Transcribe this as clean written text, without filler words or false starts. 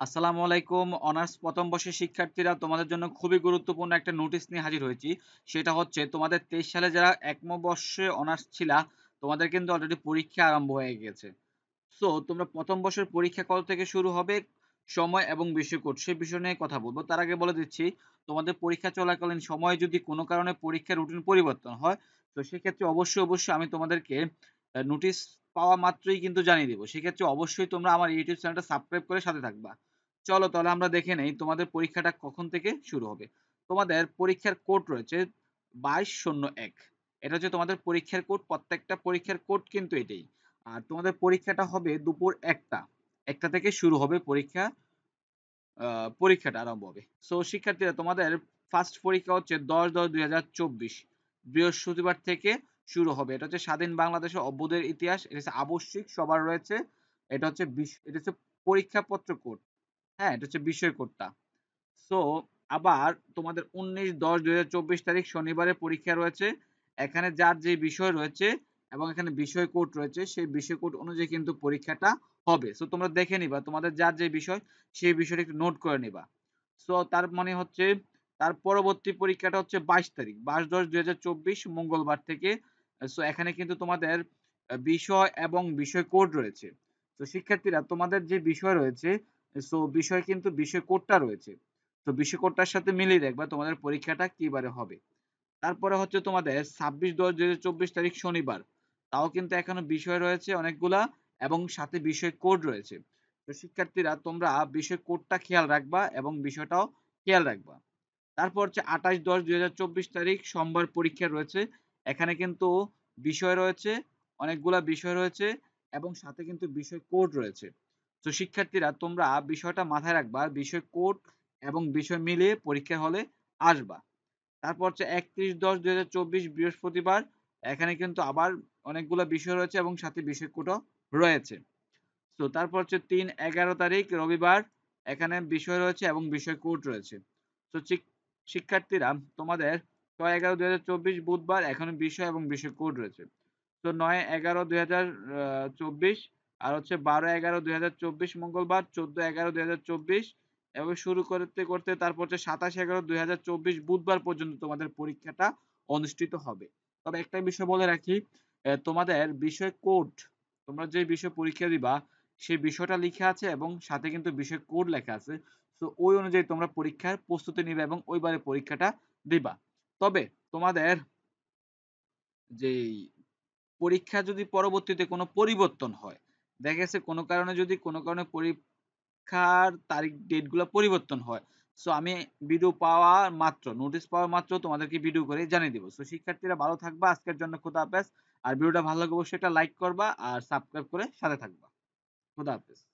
আসসালামু আলাইকুম। অনার্স ১ম বর্ষের শিক্ষার্থীরা তোমাদের জন্য খুবই গুরুত্বপূর্ণ একটা নোটিশ নিয়ে হাজির হয়েছি। সেটা হচ্ছে তোমাদের ২৩ সালে যারা ১ম বর্ষে অনার্স ছিলা, তোমাদের কিন্তু অলরেডি পরীক্ষা আরম্ভ হয়ে গেছে। সো তোমরা ১ম বর্ষের পরীক্ষা কত থেকে শুরু হবে, সময় এবং বিষয় কোড সে বিষয় নিয়ে কথা বলব। তার আগে বলে দিচ্ছি, তোমাদের পরীক্ষা চলাকালীন সময়ে যদি কোনো কারণে পরীক্ষার রুটিন পরিবর্তন হয়, তো সেক্ষেত্রে অবশ্যই আমি তোমাদেরকে নোটিশ পাওয়া মাত্রই কিন্তু জানিয়ে দিব। সেক্ষেত্রে অবশ্যই তোমরা আমার ইউটিউব চ্যানেলটা সাবস্ক্রাইব করে সাথে থাকবা। চলো তাহলে আমরা দেখে নেই তোমাদের পরীক্ষাটা কখন থেকে শুরু হবে। তোমাদের পরীক্ষার কোড রয়েছে ২২-০১। এটা হচ্ছে তোমাদের পরীক্ষার কোড। প্রত্যেকটা পরীক্ষার কোড কিন্তু এটাই। আর তোমাদের পরীক্ষাটা হবে দুপুর ১টা থেকে শুরু হবে পরীক্ষা। পরীক্ষাটা আরম্ভ হবে। সো শিক্ষার্থীরা তোমাদের ফার্স্ট পরীক্ষা হচ্ছে ১০-১০-২০২৪ বৃহস্পতিবার থেকে শুরু হবে। এটা হচ্ছে স্বাধীন বাংলাদেশের অভ্যুদয়ের ইতিহাস। এটা হচ্ছে আবশ্যিক সবার রয়েছে। এটা হচ্ছে এটা হচ্ছে পরীক্ষাপত্র কোড। হ্যাঁ, এটা হচ্ছে বিষয় কোডটা। সো আবার তোমাদের ১৯-১০-২০২৪ তারিখ শনিবারে পরীক্ষা রয়েছে। এখানে যার যে বিষয় রয়েছে এবং এখানে বিষয় কোড রয়েছে, সেই বিষয় কোড অনুযায়ী কিন্তু পরীক্ষাটা হবে। সো তোমরা দেখে নিবা তোমাদের যার যে বিষয়, সেই বিষয়টা একটু নোট করে নিবা। সো তার মানে হচ্ছে তার পরবর্তী পরীক্ষাটা হচ্ছে ২২ তারিখ, ২২-১০-২০২৪ মঙ্গলবার থেকে। সো এখানে কিন্তু তোমাদের বিষয় এবং বিষয় কোড রয়েছে। তো শিক্ষার্থীরা তোমাদের যে বিষয় রয়েছে, সো বিষয় কিন্তু বিষয় কোডটা রয়েছে। তো বিষয় কোডটার সাথে মিলিয়ে দেখবা তোমাদের পরীক্ষাটা কি বারে হবে। তারপরে হচ্ছে তোমাদের ২৬-১০-২০২৪ তারিখ শনিবার। তাও কিন্তু এখনো বিষয় রয়েছে অনেকগুলা এবং সাথে বিষয় কোড রয়েছে। তো শিক্ষার্থীরা তোমরা বিষয় কোডটা খেয়াল রাখবা এবং বিষয়টাও খেয়াল রাখবা। তারপর হচ্ছে ২৮-১০-২০২৪ তারিখ সোমবার পরীক্ষা রয়েছে। এখানে কিন্তু বিষয় রয়েছে, অনেকগুলা বিষয় রয়েছে এবং সাথে কিন্তু বিষয় কোড রয়েছে। তো শিক্ষার্থীরা তোমরা বিষয়টা মাথায় রাখবা, বিষয় কোড এবং বিষয় মিলিয়ে পরীক্ষার হলে আসবা। তারপর হচ্ছে ৩১-১০-২০২৪ বৃহস্পতিবার। এখানে কিন্তু আবার অনেকগুলা বিষয় রয়েছে এবং সাথে বিষয় কোডও রয়েছে। তো তারপর হচ্ছে ৩-১১ তারিখ রবিবার। এখানে বিষয় রয়েছে এবং বিষয় কোড রয়েছে। তো শিক্ষার্থীরা তোমাদের ৬-১১-২০২৪ বুধবার এখানে বিষয় এবং বিষয় কোড রয়েছে। তো ৯-১১-২০২৪ আর হচ্ছে ১২-১১-২০২৪ মঙ্গলবার, ১৪-১১-২০২৪ এভাবে শুরু করতে তারপর হচ্ছে ২৭-১১-২০২৪ বুধবার পর্যন্ত তোমাদের পরীক্ষাটা অনুষ্ঠিত হবে। তবে একটা বিষয় বলে রাখি, তোমাদের বিষয় কোড, তোমরা যে বিষয় পরীক্ষা দিবা সেই বিষয়টা লিখা আছে এবং সাথে কিন্তু বিষয় কোড লেখা আছে। তো ওই অনুযায়ী তোমরা পরীক্ষার প্রস্তুতি নিবে এবং ওইবারে পরীক্ষাটা দিবা। তবে তোমাদের যেই পরীক্ষা যদি পরবর্তীতে কোনো পরিবর্তন হয়, দেখা গেছে কোনো কারণে পরীক্ষার তারিখ ডেট গুলা পরিবর্তন হয়। সো আমি ভিডিও পাওয়া মাত্র, নোটিশ পাওয়া মাত্র তোমাদেরকে ভিডিও করে জানিয়ে দিব। সো শিক্ষার্থীরা ভালো থাকবা। আজকের জন্য খোদা হাফেজ। আর ভিডিওটা ভালো লাগলে অবশ্যই একটা লাইক করবা আর সাবস্ক্রাইব করে সাথে থাকবা। খোদা হাফেজ।